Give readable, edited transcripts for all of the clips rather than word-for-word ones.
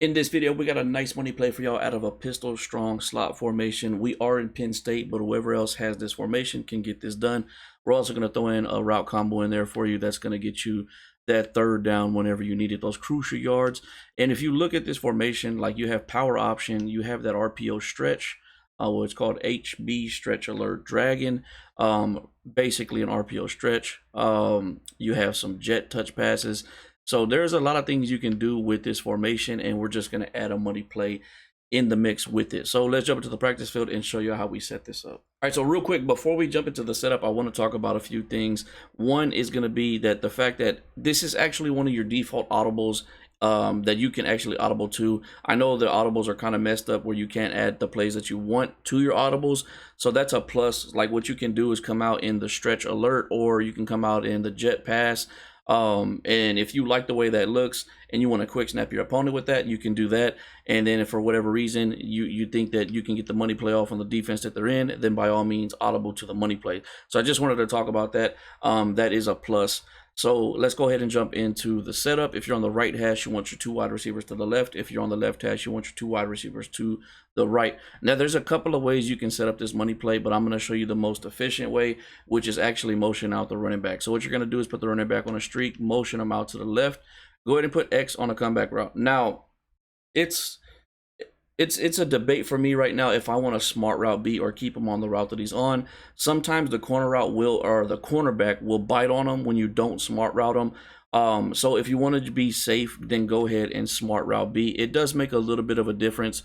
In this video, we got a nice money play for y'all out of a pistol strong slot formation. We are in Penn State, but whoever else has this formation can get this done. We're also going to throw in a route combo in there for you that's going to get you that third down whenever you need it, those crucial yards. And if you look at this formation, like you have power option, you have that RPO stretch, what's called HB stretch alert dragon, basically an RPO stretch. You have some jet touch passes. So there's a lot of things you can do with this formation, and we're just going to add a money play in the mix with it. So let's jump into the practice field and show you how we set this up. All right, so real quick, before we jump into the setup, I want to talk about a few things. One is going to be that the fact that this is actually one of your default audibles that you can actually audible to. I know the audibles are kind of messed up where you can't add the plays that you want to your audibles. So that's a plus. Like what you can do is come out in the stretch alert, or you can come out in the jet pass. And if you like the way that looks and you want to quick snap your opponent with that, you can do that. And then if for whatever reason you think that you can get the money play off on the defense that they're in, then by all means audible to the money play. So I just wanted to talk about that. That is a plus. So let's go ahead and jump into the setup. If you're on the right hash, you want your two wide receivers to the left. If you're on the left hash, you want your two wide receivers to the right. Now, there's a couple of ways you can set up this money play, but I'm going to show you the most efficient way, which is actually motion out the running back. So what you're going to do is put the running back on a streak, motion them out to the left. Go ahead and put X on a comeback route. Now, it's a debate for me right now if I want a smart route B or keep him on the route that he's on. Sometimes the corner route or the cornerback will bite on him when you don't smart route him. So if you want to be safe, then go ahead and smart route B. It does make a little bit of a difference.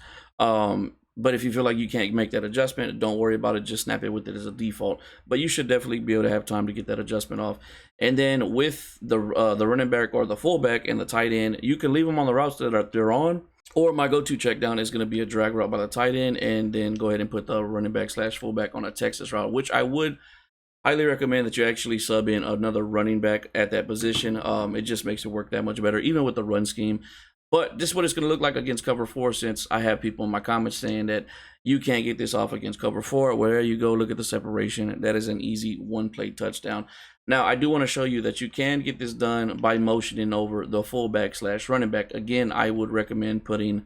But if you feel like you can't make that adjustment, don't worry about it. Just snap it with it as a default. But you should definitely be able to have time to get that adjustment off. And then with the running back or the fullback and the tight end, you can leave them on the routes that they're on. Or my go-to check down is going to be a drag route by the tight end, and then go ahead and put the running back / fullback on a Texas route, which I would highly recommend that you actually sub in another running back at that position. It just makes it work that much better, even with the run scheme. But this is what it's going to look like against cover 4, since I have people in my comments saying that you can't get this off against cover 4. Where you go, look at the separation. That is an easy one-play touchdown. Now, I do want to show you that you can get this done by motioning over the fullback / running back. Again, I would recommend putting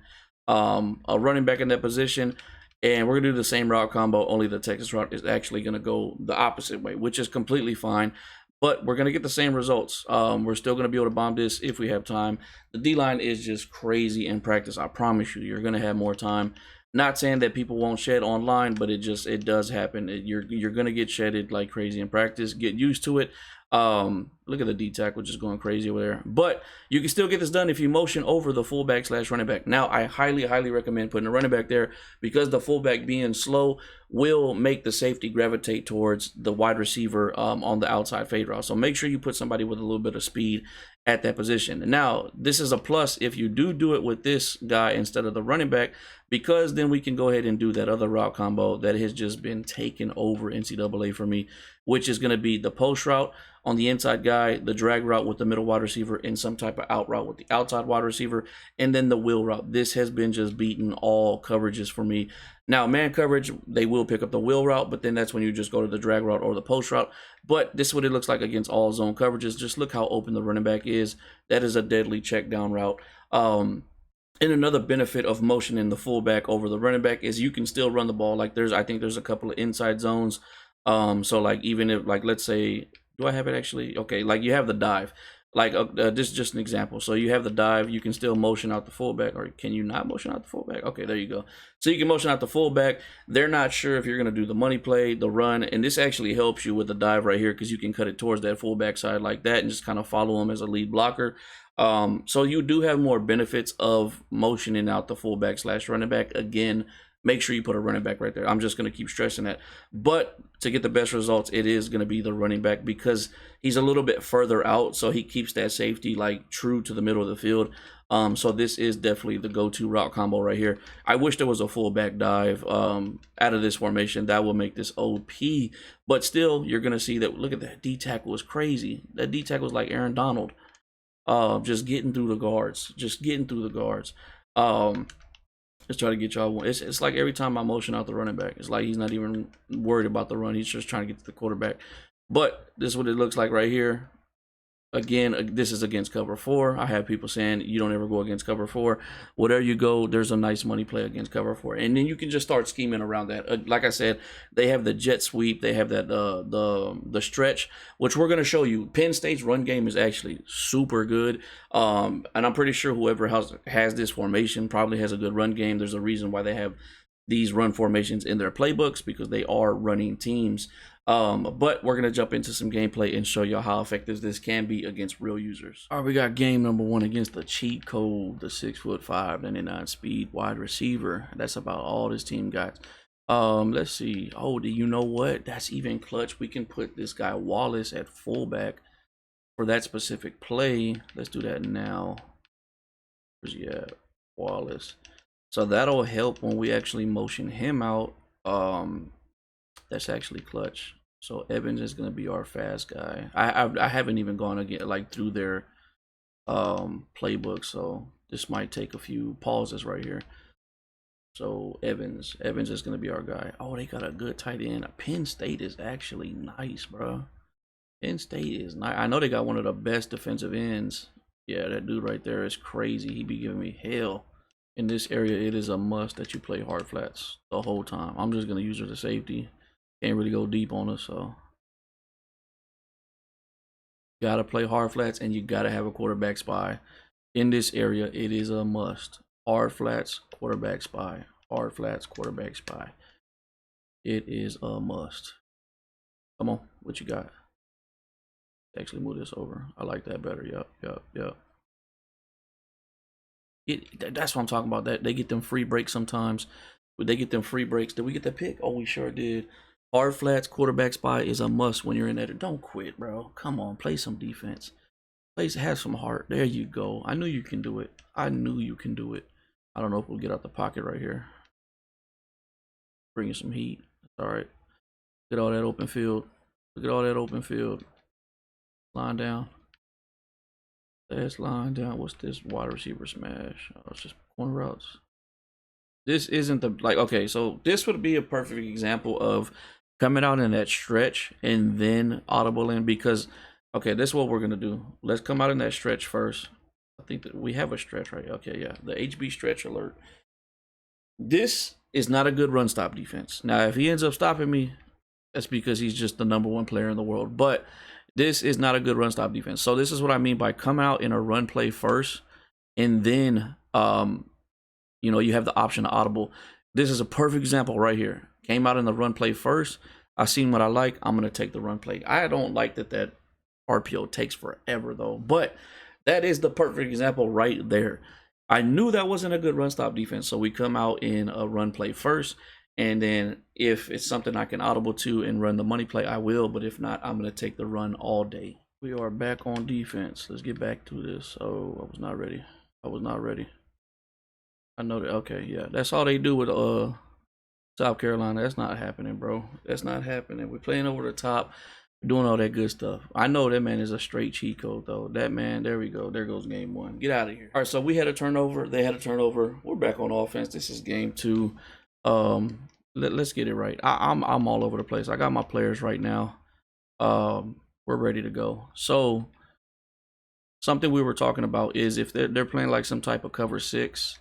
a running back in that position. And we're going to do the same route combo, only the Texas route is actually going to go the opposite way, which is completely fine. But we're going to get the same results. We're still going to be able to bomb this if we have time. The D-line is just crazy in practice. I promise you, you're going to have more time. Not saying that people won't shed online, but it does happen. You're going to get shedded like crazy in practice. Get used to it. Look at the D-tackle just going crazy over there. But you can still get this done if you motion over the fullback / running back. Now, I highly recommend putting a running back there, because the fullback being slow will make the safety gravitate towards the wide receiver on the outside fade route. So make sure you put somebody with a little bit of speed at that position. Now, this is a plus if you do it with this guy instead of the running back, because then we can go ahead and do that other route combo that has just been taken over NCAA for me, which is going to be the post route on the inside guy, the drag route with the middle wide receiver, and some type of out route with the outside wide receiver, and then the wheel route. This has been just beating all coverages for me. Now, man coverage, they will pick up the wheel route, but then that's when you just go to the drag route or the post route. But this is what it looks like against all zone coverages. Just look how open the running back is. That is a deadly check down route. And another benefit of motioning the fullback over the running back is you can still run the ball. Like I think there's a couple of inside zones. So like even if, like, let's say, do I have it actually? Okay, like you have the dive. Like this is just an example. So you have the dive, you can still motion out the fullback, or can you not motion out the fullback? Okay, there you go. So you can motion out the fullback. They're not sure if you're going to do the money play, the run, and this actually helps you with the dive right here, because you can cut it towards that fullback side like that and just kind of follow them as a lead blocker. So you do have more benefits of motioning out the fullback / running back. Again, make sure you put a running back right there. I'm just going to keep stressing that. But to get the best results, it is going to be the running back, because he's a little bit further out, so he keeps that safety like true to the middle of the field. So this is definitely the go-to route combo right here. I wish there was a fullback dive out of this formation. That will make this OP. But still, you're going to see that. Look at that. D-tackle was crazy. That D-tackle was like Aaron Donald. Just getting through the guards. Just getting through the guards. Just try to get y'all. It's like every time I motion out the running back, it's like he's not even worried about the run. He's just trying to get to the quarterback. But this is what it looks like right here. Again, this is against cover 4. I have people saying you don't ever go against cover 4. Whatever you go, there's a nice money play against cover 4, and then you can just start scheming around that. Like I said, they have the jet sweep, they have that the stretch, which we're gonna show you. Penn State's run game is actually super good, and I'm pretty sure whoever has this formation probably has a good run game. There's a reason why they have these run formations in their playbooks, because they are running teams. But we're gonna jump into some gameplay and show you how effective this can be against real users. All right, we got game number 1 against the cheat code, the 6'5", 99 speed wide receiver. That's about all this team got. Let's see. Oh, do you know what? That's even clutch. We can put this guy Wallace at fullback for that specific play. Let's do that now. Where's he at? Wallace. So that'll help when we actually motion him out. That's actually clutch. So Evans is gonna be our fast guy. I haven't even gone again like through their playbook, so this might take a few pauses right here. So Evans is gonna be our guy. Oh, they got a good tight end. Penn State is actually nice, bro. Penn State is nice. I know they got one of the best defensive ends. Yeah, that dude right there is crazy. He be giving me hell. In this area, it is a must that you play hard flats the whole time. I'm just gonna use her to safety. Can't really go deep on us, so gotta play hard flats, and you gotta have a quarterback spy. In this area, it is a must. Hard flats, quarterback spy. Hard flats, quarterback spy. It is a must. Come on, what you got? Actually move this over. I like that better. Yep. That's what I'm talking about. That they get them free breaks sometimes. They get them free breaks. Did we get the pick? Oh, we sure did. Hard flats, quarterback spy is a must when you're in there. Don't quit, bro. Come on, play some defense. Have some heart. There you go. I knew you can do it. I knew you can do it. I don't know if we'll get out the pocket right here. Bringing some heat. All right. Look at all that open field. Look at all that open field. Line down. That's line down. What's this wide receiver smash? Oh, it's just corner routes. This isn't the okay, so this would be a perfect example of coming out in that stretch and then audible in, because okay, this is what we're gonna do. Let's come out in that stretch first. I think that we have a stretch right. Okay, yeah, the HB stretch alert. This is not a good run stop defense. Now, if he ends up stopping me, that's because he's just the #1 player in the world. But this is not a good run stop defense. So this is what I mean by come out in a run play first, and then you know, you have the option to audible. This is a perfect example right here. Came out in the run play first. I seen what I like. I'm gonna take the run play. I don't like that RPO takes forever though, but that is the perfect example right there. I knew that wasn't a good run stop defense, so we come out in a run play first, and then if it's something I can audible to and run the money play, I will. But if not, I'm gonna take the run all day. We are back on defense. Let's get back to this. Oh, I was not ready. I know that. Okay, yeah, that's all they do with South Carolina. That's not happening, bro. That's not happening. We're playing over the top, doing all that good stuff. I know that man is a straight cheat code though. That man, there we go. There goes game 1. Get out of here. All right, so we had a turnover. They had a turnover. We're back on offense. This is game 2. Let's get it right. I'm all over the place. I got my players right now. We're ready to go. So something we were talking about is if they're playing like some type of cover 6,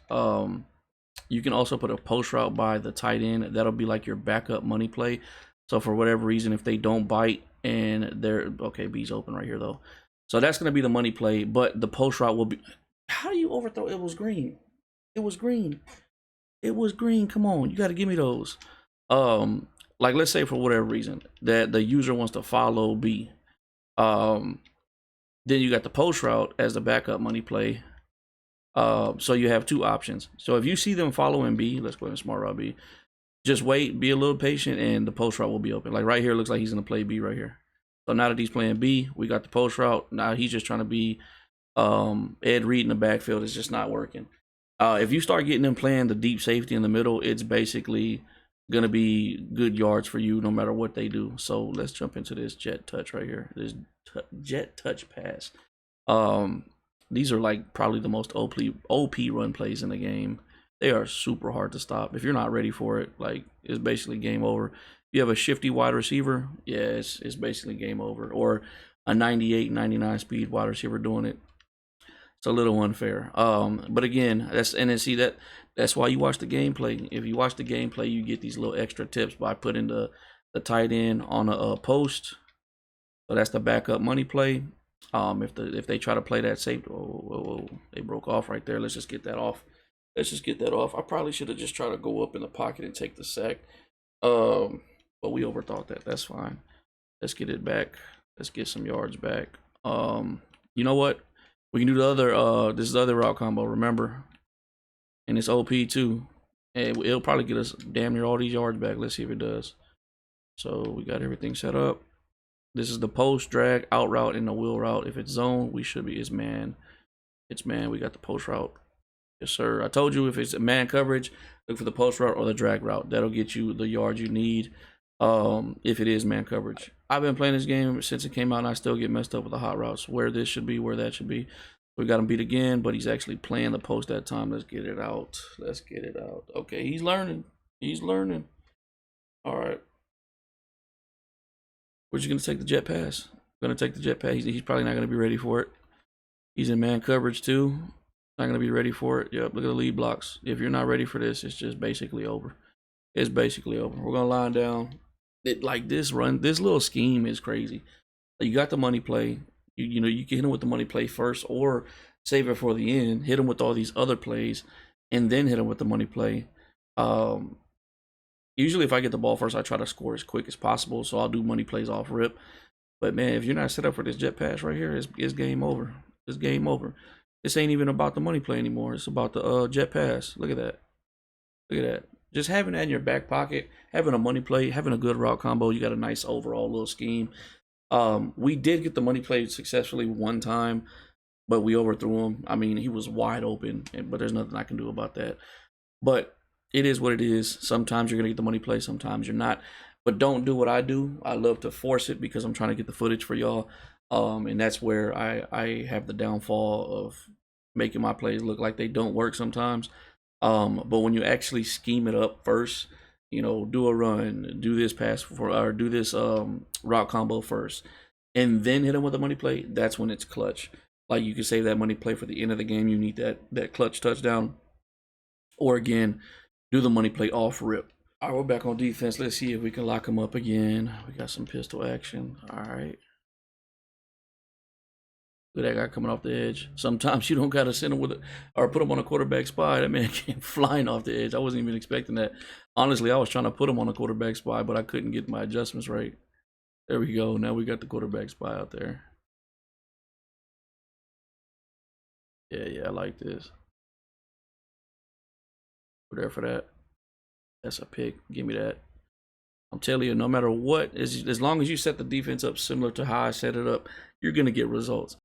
you can also put a post route by the tight end. That'll be like your backup money play. So for whatever reason, if they don't bite and they're okay, B's open right here though. So that's gonna be the money play, but the post route will be. How do you overthrow? It was green. It was green. It was green. Come on, you got to give me those. Like let's say for whatever reason that the user wants to follow B. Then you got the post route as the backup money play. So you have 2 options. So if you see them following B, let's go ahead and smart route B. Just wait, be a little patient, and the post route will be open. Like right here, it looks like he's gonna play B right here. So now that he's playing B, we got the post route. Now he's just trying to be Ed Reed in the backfield. It's just not working. If you start getting them playing the deep safety in the middle, it's basically gonna be good yards for you no matter what they do. So let's jump into this jet touch right here. This jet touch pass. These are like probably the most OP run plays in the game. They are super hard to stop. If you're not ready for it, like it's basically game over. If you have a shifty wide receiver, yeah, it's basically game over. Or a 98, 99 speed wide receiver doing it. It's a little unfair. But again, that's why you watch the gameplay. If you watch the gameplay, you get these little extra tips by putting the tight end on a post. So that's the backup money play. If they try to play that safe, whoa, they broke off right there. Let's just get that off. I probably should have just tried to go up in the pocket and take the sack. But we overthought that. That's fine. Let's get it back. Let's get some yards back. You know what? We can do the other. This is the other route combo. Remember, and it's OP too. And it'll probably get us damn near all these yards back. Let's see if it does. So we got everything set up. This is the post, drag, out route, and the wheel route. If it's zone, we should be. It's man. We got the post route. Yes, sir. I told you if it's a man coverage, look for the post route or the drag route. That'll get you the yards you need. If it is man coverage. I've been playing this game since it came out, and I still get messed up with the hot routes. Where this should be, where that should be. We got him beat again, but he's actually playing the post that time. Let's get it out. Okay, he's learning. All right. We're just going to take the jet pass. Going to take the jet pass. He's probably not going to be ready for it. He's in man coverage too. Not going to be ready for it. Yep, look at the lead blocks. If you're not ready for this, it's just basically over. It's basically over. We're going to line down. This little scheme is crazy. You got the money play. You know, you can hit him with the money play first or save it for the end. Hit him with all these other plays and then hit him with the money play. Usually if I get the ball first, I try to score as quick as possible. So I'll do money plays off rip. But man, if you're not set up for this jet pass right here, it's game over. It's game over. This ain't even about the money play anymore. It's about the jet pass. Look at that. Just having that in your back pocket, having a money play, having a good route combo, you got a nice overall little scheme. We did get the money play successfully one time, but we overthrew him. I mean, he was wide open, but there's nothing I can do about that. But it is what it is. Sometimes you're going to get the money play, sometimes you're not. But don't do what I do. I love to force it because I'm trying to get the footage for y'all. And that's where I have the downfall of making my plays look like they don't work sometimes. But when you actually scheme it up first, you know, do a run, do this pass or do this route combo first, and then hit them with a money play, that's when it's clutch. Like you can save that money play for the end of the game. You need that clutch touchdown. Or again, do the money play off rip. All right, we're back on defense. Let's see if we can lock them up again. We got some pistol action. All right. Look at that guy coming off the edge. Sometimes you don't got to send him with it or put him on a quarterback spy. That man came flying off the edge. I wasn't even expecting that. Honestly, I was trying to put him on a quarterback spy, but I couldn't get my adjustments right. There we go. Now we got the quarterback spy out there. Yeah, I like this. We're there for that. That's a pick. Give me that. I'm telling you, no matter what, as long as you set the defense up similar to how I set it up, you're going to get results.